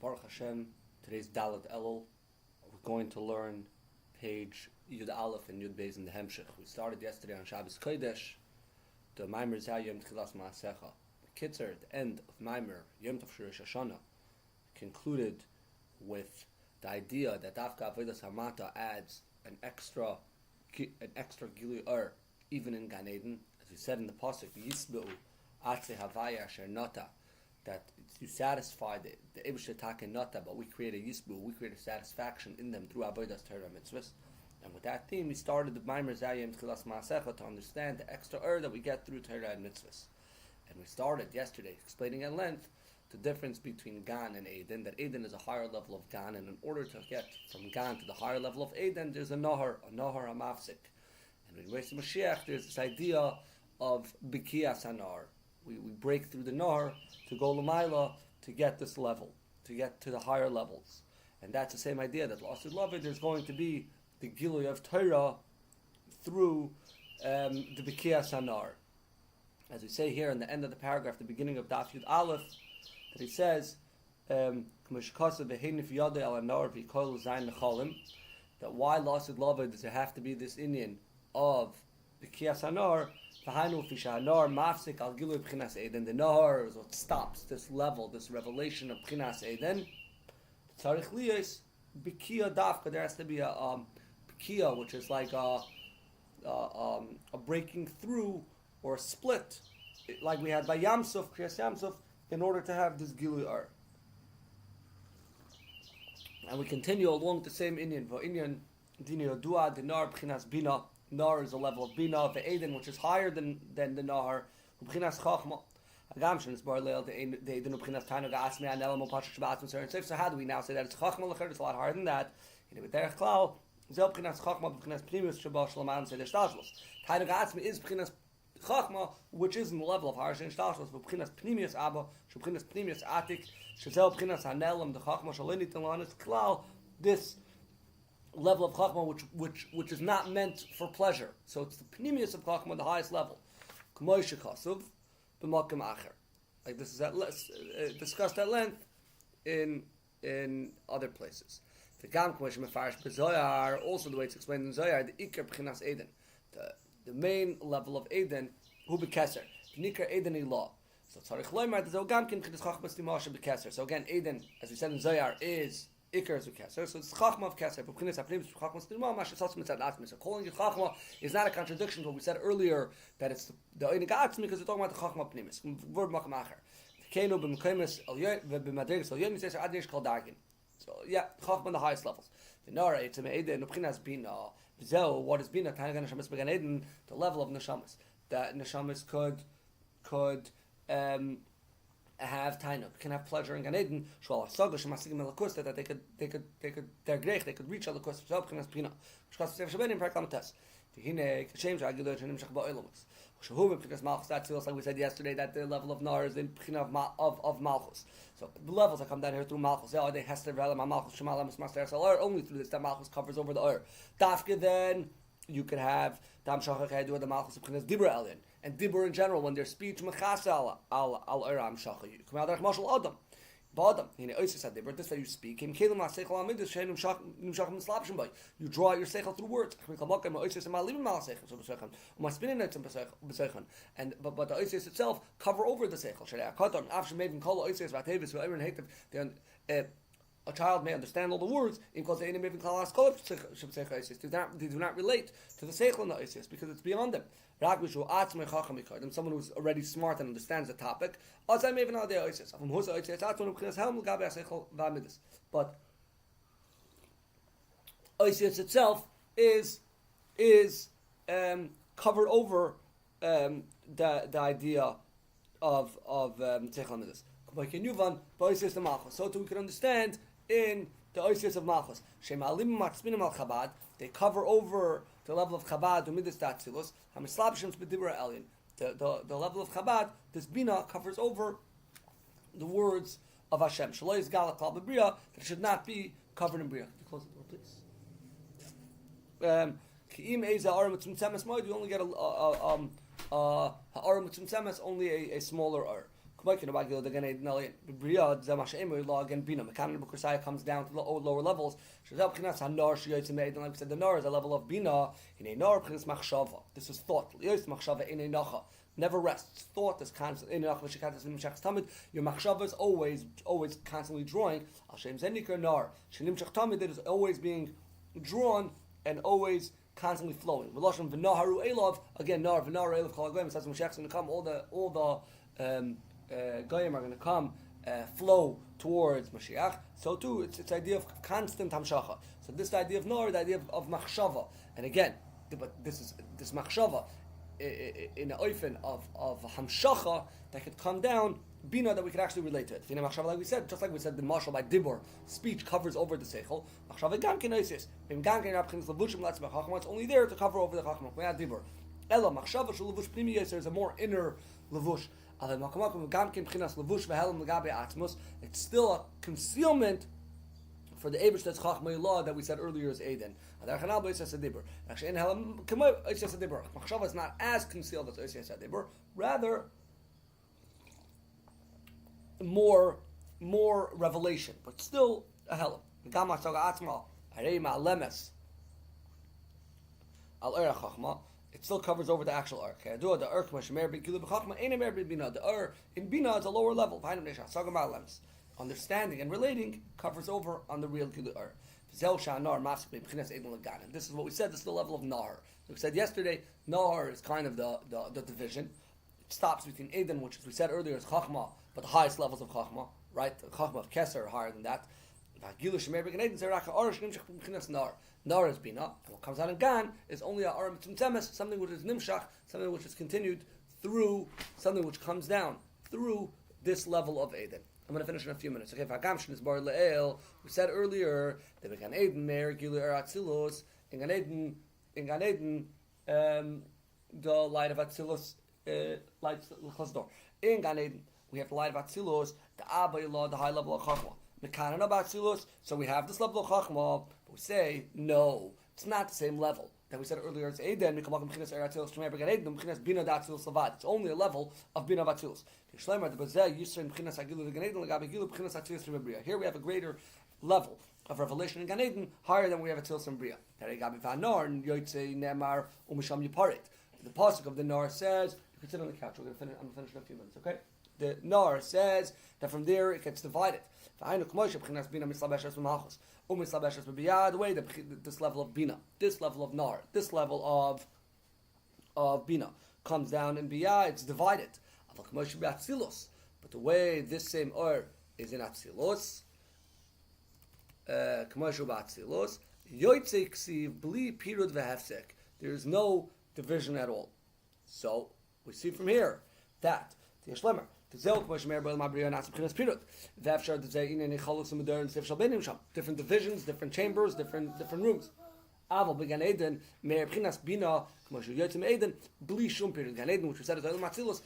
Baruch Hashem, today's Dalet Elul. We're going to learn page Yud Aleph and Yud Beis in the Hemshech. We started yesterday on Shabbos Kodesh, the Maamer היום, Txillas Maasecha. The Kitzer, at the end of Maamer, Yom Tov Shir Shoshana, concluded with the idea that Dafka Avodas Hamata adds an extra Gilui even in Gan Eden. As we said in the Pasuk, Yisbeu Atze Havaya Asher Nata, that you satisfy the Eibusha Taka Nata, but we create a Yisbu, we create a satisfaction in them through Avodas Torah Mitzvahs. And with that theme, we started the Maamer Zayim Tchilas Maasecha to understand the extra that we get through Torah and Mitzvahs. And we started yesterday explaining at length the difference between Gan and Eden, that Eden is a higher level of Gan, and in order to get from Gan to the higher level of Eden, there's a Nahar HaMafsik. And in Reis Mashiach, there's this idea of Bikiyas HaNahar. We break through the Nahar to go L'mayla to get this level, to get to the higher levels. And that's the same idea that L'Asid Lavid, there's going to be the Gilui of Torah through the Bikiyas HaNahar. As we say here in the end of the paragraph, the beginning of Daf Yud Aleph, that he says, that why L'Asid Lavid does there have to be this Indian of Bikiyas HaNahar? The Nahar is what stops this level, this revelation of B'chinas Eden. Tzarich liyos Bikiya dafka. There has to be a Bikiya, which is like a breaking through or a split, like we had by Yamsuf, Kriyas Yamsuf, in order to have this Gilui Ar. And we continue along the same Inyan. V'inyan dini yodua dinar B'chinas Bina. Nar is a level of Bina of Eden, which is higher than the Nahar. B'chinas Chachma. Agamshin is bar leil the Eden B'chinas Tainu Ga'asmi Anelam Upashach Shabbat Mitzvah. So how do we now say that it's Chachma L'cher? It's a lot harder than that. With Derech Klal, Zel B'chinas Chachma B'chinas Pnimis Shabbat Shalom Seder Shtashlos. Tainu Ga'asmi is B'chinas Chachma, which is in the level of Harshin Shtashlos. B'chinas Pnimius Abba, B'chinas Pnimius Atik, Shazel B'chinas Anelam the Chachma Shalini Talanis Klal. This level of Chachma, which is not meant for pleasure. So it's the Pnimius of Chachma, the highest level. K'moishe Kasuv, b'makom acher. Like this is discussed at length in other places. The Gam K'moishe Mefarish b'Zoyar, also the way it's explained in Zoyar, the Iker B'chinas Eden, the main level of Eden, Hu B'Keser, Nikar Eden Ilah. So Tzarich Loimar, there's Gam Kim B'chinas Chachma Stimasha B'Keser. So again, Eden, as we said in Zoyar, is Iker is a Keser, so it's Chachma of Keser. So calling it Chachma is not a contradiction to what we said earlier, that it's the Einig Atzmi, because we're talking about the Chachma of Pnimis. Word Makam Acher. Keno b'Mekaymis b'Madregas al Yom Yisrael Adish Kol Dargin. So yeah, Chachma on the highest levels. The Nara it's a Eden Ubchinas Bina. B'Zeo what is Bina? Tanagan Neshamis Began Eden, the level of Neshamis. That Neshamis could have tainuk, can have pleasure in Gan Eden. Shol hasaga shemasigim elakus, that they could their greich, they could reach elakus. Shol b'chinas pina. Shkas sefer shabenim paraklamates. V'hine kashem shagilot shenimshach ba'olamus. Shahu b'chinas malchus. That's like we said yesterday, that the level of nar is in b'china of malchus. So the levels that come down here through malchus. Are they hester ve'elam malchus shemalam master salar? Only through this that malchus covers over the or. Dafke then you could have dam shachach haidu the malchus b'chinas dibra elin. And dibur in general, when their speech mechasa al iram shacha, you come out there mashal adam, b'adam. Oisis said dibur. This way you speak. You draw out your seichel through words. And but the oisis itself cover over the seichel. A child may understand all the words, because they do not relate to the seichel and the oisis, because it's beyond them. Someone who's already smart and understands the topic. But oisis itself is covered over the idea of seichel midas. So too we can understand in the oisis of malchus. They cover over the level of Chabad, Midas Datzilus, Hamislabshims B'Dibra Elyon. The level of Chabad, this Bina covers over the words of Hashem. Shaloi is Galak Klal B'Bria, that it should not be covered in Bria. Can you close the door, please? Ki'im Eza Aram Tzimtzemes Moed, you only get a Aram Tzimtzemes, only a smaller Ar. Again, Bina comes down to the lower levels. Like we said, the nar is a level of Bina. This is thought. Never rests. Thought is constant. Your machshava is always constantly drawing. That is always being drawn and always constantly flowing. Again, nar v'naharu elav kol hagoyim. It says Hemshech is going to come. All the goyim are going to come, flow towards Mashiach. So too, it's idea of constant hamshacha. So this idea of nar, the idea of machshava, and again, but this machshava in the oifen of hamshacha that could come down, bina that we could actually relate to it. Machshava, like we said, just like we said, the marshal by dibur, speech covers over the seichel. Machshava gam kenoisis, it's only there to cover over the chachma. We have dibur. Ella machshava shel levush pnimi yeser is a more inner levush. It's still a concealment for the Eibush that's Chachmei law that we said earlier is Eden. Actually, in Machshava is not as concealed as Oisias Adibur, rather more revelation, but still a Helam. It still covers over the actual ark. The in Bina is a lower level. Understanding and relating covers over on the real Gilu Ur. This is what we said. This is the level of Nar. We said yesterday, Nar is kind of the division. It stops between Eden, which as we said earlier is Chachma, but the highest levels of Chachma, right? The Chachma of Keser are higher than that. Nar is Bina, and what comes out in Gan is only a Aram Tzimtzemes, something which is Nimshach, something which is continued through, something which comes down through this level of Eden. I'm going to finish in a few minutes. Okay, Vagamshin is Bar Le'el. We said earlier that in Gan Eden, Meir Gilu Atzilus, in Gan Eden, the light of Atzilus lights L'chasdor. In Gan Eden, we have the light of Atzilus, the Abba Ilah, the high level of Chachma. Mekanan of Atzilus, so we have this level of Chachma, but we say, no, it's not the same level. That we said earlier, it's Eden, it's only a level of Bina Atzilus. Here we have a greater level of revelation in Gan Eden, higher than we have at Tzilus and Bria. The pasuk of the Nar says, you can sit on the couch, I'm going to finish in a few minutes, okay? The Nar says that from there it gets divided. The way this level of Bina, this level of Nar, this level of Bina comes down in Biyah, it's divided. But the way this same Ur is in Atzilus, there is no division at all. So we see from here that different divisions, different chambers, different rooms. Aval began Eden, Meir Pchinas Bina, Commercial Yotzim Eden, Bli Shum period, Gan Eden, which we said is Olam Atzilus,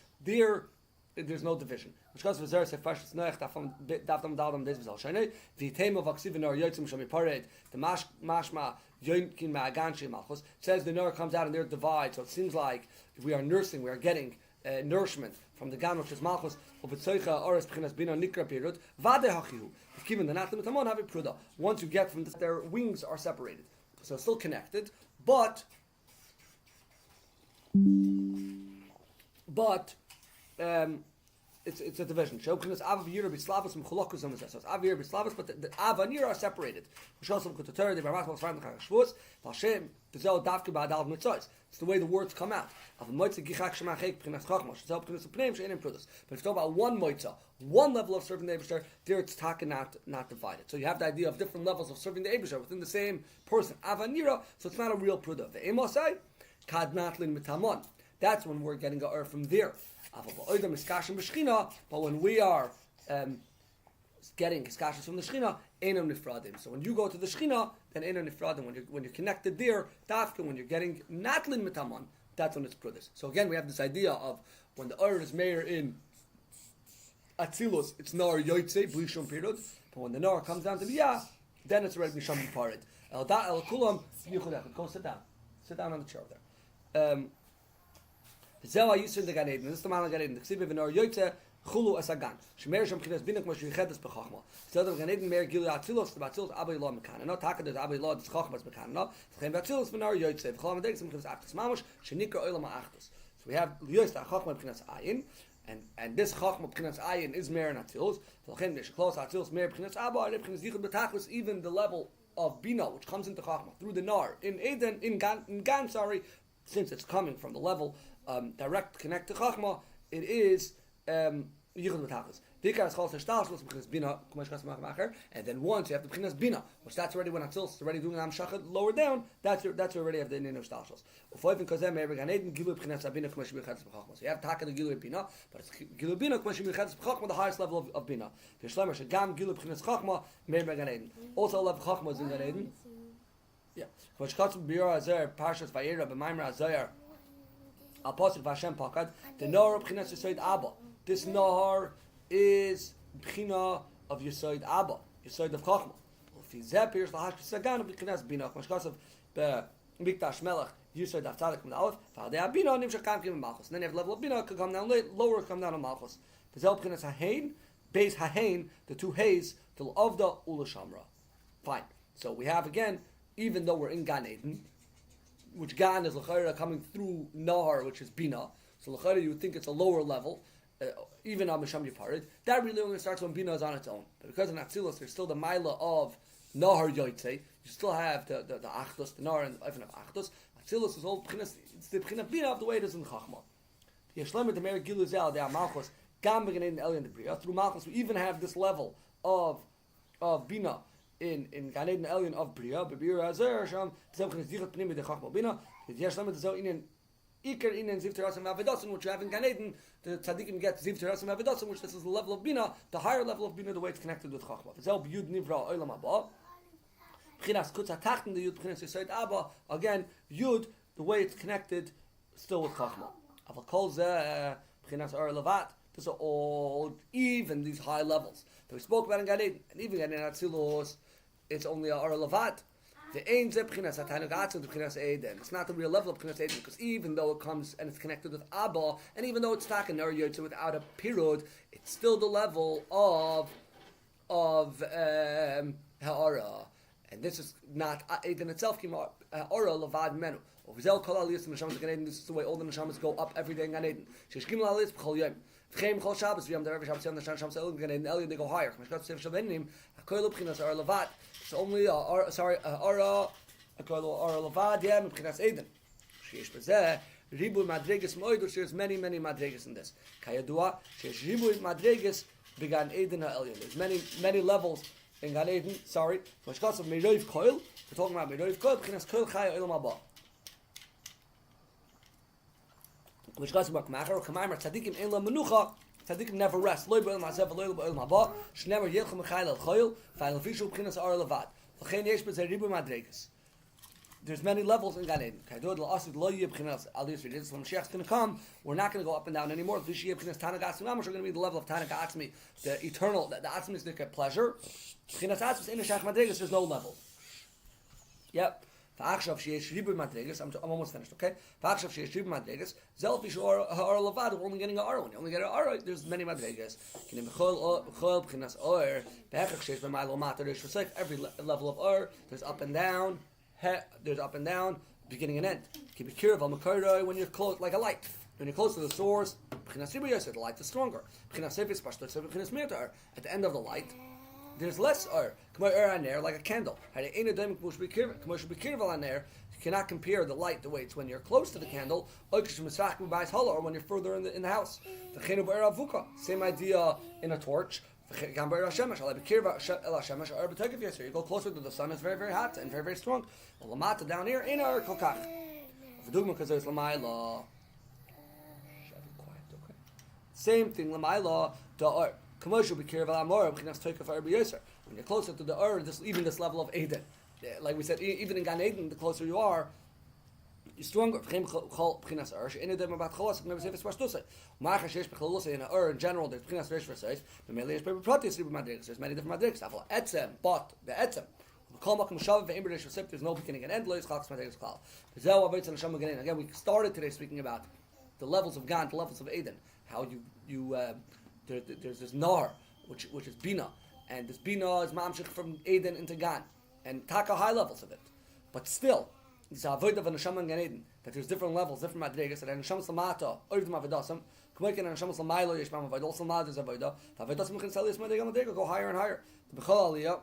there's no division. Which goes for Zer Sefashis Noach, Dafam Daldam Des Vizal Shainei, the Tema of Aksiv Nor Yotzim Shami Pared, the Mashma Yoinkin Ma'aganshi Malchus, says the Nor comes out and they're divided, so it seems like if we are nursing, we are getting nourishment from the Gan, which is Malchus, once you get from this, their wings are separated. So it's still connected, but it's a division. So it's Avir Bislavus and Cholokus and Moses. Avir Bislavus, but the Avanir are separated. It's the way the words come out. But if you talk about one moitza, one level of serving the Eibusher, there it's taka not divided. So you have the idea of different levels of serving the Eibusher within the same person. Avanira, so it's not a real pruda. The Emosai, kadnatlin mitamon. That's when we're getting a from there. But when we are getting iskashas from the Shechina, einam nifradim. So when you go to the Shechina, then einam nifradim. When you're connected there, dafka, when you're getting natlin mitamon, that's when it's prudas. So again, we have this idea of when the Ur is mayor in Atzilus, it's Nar Yoitze, Blishum period. But when the Nar comes down to Biyah, then it's already Nisham Parid. El Da El Kulam, go sit down. Sit down on the chair there. This is the man of Gan Eden. The Ksiv of Nar Yoitze, Chulu as a gan. Shemer shem b'chinas bina k'mo shvichedes b'chachma. So the Gan Eden mer gilu atzilos, the atzilos abai lo mekana. No taka there's abai lo des chachmas mekana. No, v'chein b'atzilos v'nar yoytze. V'chol amadegis b'chinas achtos mamash shenikra oilam ha'achtos. So we have yoytze chachma b'chinas ayin, and this chachma b'chinas ayin is mer and atzilos. V'chein b'sheklos atzilos mer b'chinas abba, and b'chinas yichud b'tachlis, even the level of bina, which comes into chachma through the nar in Eden in Gan, since it's coming from the level direct connect to chachma, it is yichud b'tachlis. Dikar is called shtashlos b'chinas bina, and then once you have the b'chinas bina, which that's already when atzilus is already doing amshach lower down. That's already have the name of shtashlos. Ufoyvin kozem me'er Gan Eden gilu b'chinas bina k'mo shemichedes b'chachma. So you have taka the gilu bina, but it's gilu bina k'mo shemichedes b'chachma, the highest level of bina. V'shlemer shegam gilu b'chinas chachma me'er Gan Eden. Also, level chachma is in Gan Eden. Yeah. Which comes from Biur Azar, Parshas Vayera, b'Maimer Azar, Al Pasuk Vashem Pakad, the Nor b'chinas Yisoid Abba. This Nor is b'china of Yisoid Abba, Yisoid of Chachma. Ufi zeh pirush l'hashkas sagan b'chinas bina. Which comes from Mikdash Melech, Yisoid of Tzadik from the Aleph. V'adei bina nimshach kam kim Malchus. Then you have the level of bina could come down lower, come down on Malchus. V'zel b'chinas hahein, beis hahein, the two hays till Avda ula Shamra. Fine. So we have again, even though we're in Gan Eden, which Gan is l'chayra coming through Nahar, which is bina. So l'chayra you would think it's a lower level. Even on Misham Yiparid, that really only starts when Bina is on its own. But because in Atzilus there's still the Maila of Nahar Yoitze, you still have the Achdus, the Nahar and even of Achdus. Atzilus is all it's the Bina Bina of the way it is in Chachma. The Yeshlemer, the Mer Gilu Zel, the Malchus, Gam Began Eden Elyon the Bria. Through Malchus we even have this level of Bina in Gan Eden Elyon of Bria, Bebir Azer, Sham, Zem Chines Dichat Pnimi de Chachma Bina, the Yeshlemer the Zel Inen Iker Inen Ziv Terasim Avedasim, which you have in Gan Eden, the Tzadikim get Ziv Terasim Avedasim, which this is the level of Bina, the higher level of Bina, the way it's connected with Chachma. Zel Yud Nivra Olam Abba, B'chinas Kutza Tachten, the Yud B'chinas Yisoid Abba, again, Yud, the way it's connected, still with Chachma. Aval Kol Zeh, B'chinas Or Levat, these are all even these high levels that we spoke about in Gan Eden, and even in Atzilus, it's only a Or Levat. The Ein Zeh B'chinas HaTanug Atzil to B'chinas Eden. It's not the real level of B'chinas Eden, because even though it comes and it's connected with Abba, and even though it's taken Ner Yotze without a period, it's still the level of Ha'ara. And this is not Eden itself, Ha'ara Levad Menu. V'zel Kol Aliyas Neshamas Gan Eden, this is the way all the Neshamas go up every day in Gan Eden. Shesh Gimel Aliyas B'chol Yom. V'cheim Chol Shabbos, V'yam Derev Shabbos Yom Neshamas Elyon Gan Eden, Elyon, they go higher. Meshkat Sev Shalbenim, HaKoil B'chinas Ha'ara Levad. It's only Ha'ara Levad, yeah, B'chinas Eden. Shesh B'zeh, Ribu Madreges Moed, there's many Madreges in this. Kayadua, Shesh Ribu Madreges B'gan Eden Ha'elyon. There's many levels in Gan Eden, sorry. Meshkat of Meroiv Koil, we're talking about Meroiv Koil, B'chinas Koil Chaya Olam Haba. Which goes back Macher, Kamaimer Tzadikim Ein La Menucha, Tzadikim never rest. Loy B'Olam Hazev, Loy B'Olam Haba, Shnever Yelchem Chayil El Choyil, Final Fishu B'chinas Ar Levad. L'chein Yesh B'Zeh Ribu Madreges. There's many levels in Gan Eden. Kaidod L'Asid Lo Yeh B'chinas Aliyus V'Yedis. When Mashiach's going to come, we're not going to go up and down anymore. V'Yeh B'chinas Tanag Atzmi Mamash, we're going to be the level of Tanag Atzmi, the eternal, the Atzmi is like a pleasure. B'chinas Atzmi in Shach Madreges, there's no level. Yep. V'achshav sheyesh ribu madreges. I'm almost finished. Okay. V'achshav sheyesh ribu madreges. Zel fishu ha'ara levad. We're only getting an ara. When you only get an ara, there's many madreges. K'nei b'chol b'chinas or b'hechach sheyesh b'maylo matar. There's for every level of or. There's up and down. There's up and down. Beginning and end. Keep it curious. V'makaroi when you're close, like a light. When you're close to the source, b'chinas ribu yosef, the light is stronger. B'chinas sefis pashtot sefis b'chinas mirtar. At the end of the light, there's less or. Like a candle. You cannot compare the light the way it's when you're close to the candle, or when you're further in the house. Same idea in a torch. You go closer to the sun, it's very, very hot and very, very strong. Down here, same thing, when you're closer to the even this level of Eden, like we said, even in Gan Eden, the closer you are, you're stronger. In general, there's there's many different madrigs. But the etzem, there's no beginning and end. Again, we started today speaking about the levels of Gan, the levels of Eden, how you there's this nar, which is bina, and this bina is mamshich from Eden into Gan, and taka high levels of it. But still, it's a avoid of an neshama and Gan Eden, that there's different levels, different madregas, and neshama slamata, oivdim avedasam, k'moiken and neshama slamaylo yeshmam avoid, also mad is avoida, avedasam mechin selius madrega, go higher and higher. The bechol aliyah,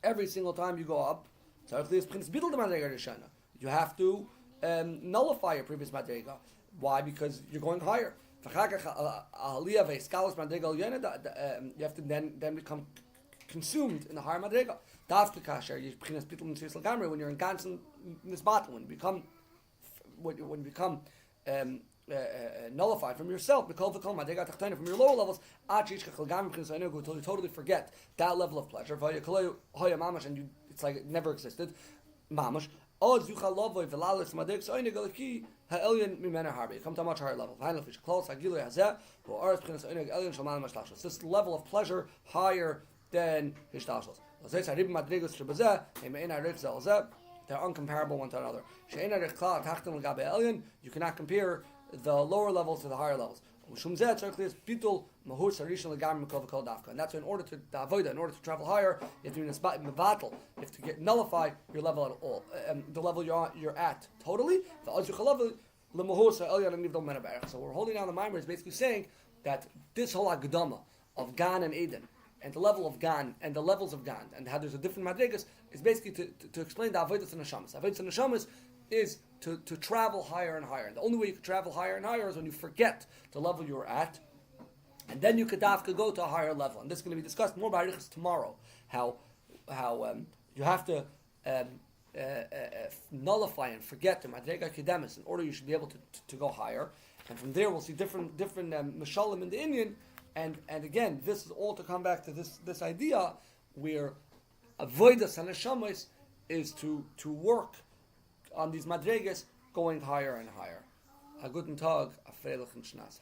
every single time you go up, you have to nullify your previous madrega. Why? Because you're going higher. You have to then become consumed in the higher madrega. When you're in constant in this battle, when you become nullified from yourself, from your lower levels, until you totally forget that level of pleasure, and it's like it never existed. Mamash. You come to a much higher level. This level of pleasure higher than hishtashlos. They're uncomparable one to another. You cannot compare the lower levels to the higher levels. And that's why in order to avoid that, in order to travel higher, you have to be in a battle. You have to nullify your level at all, the level you're at totally. So we're holding down the Maamer is basically saying that this whole Agdama of Gan and Eden, and the level of Gan and the levels of Gan, and how there's a different madrigas, is basically to explain the avodas and neshamas. Avodas and neshamas is to travel higher and higher. And the only way you can travel higher and higher is when you forget the level you're at, and then you could go to a higher level. And this is going to be discussed more by Arichas tomorrow. How you have to nullify and forget the madrega kedemis in order you should be able to go higher. And from there we'll see different mashalim in the Indian. And again, this is all to come back to this idea where avodas and neshamas is to work on these madregas going higher and higher. A guten Tag, a freilichen Schnass.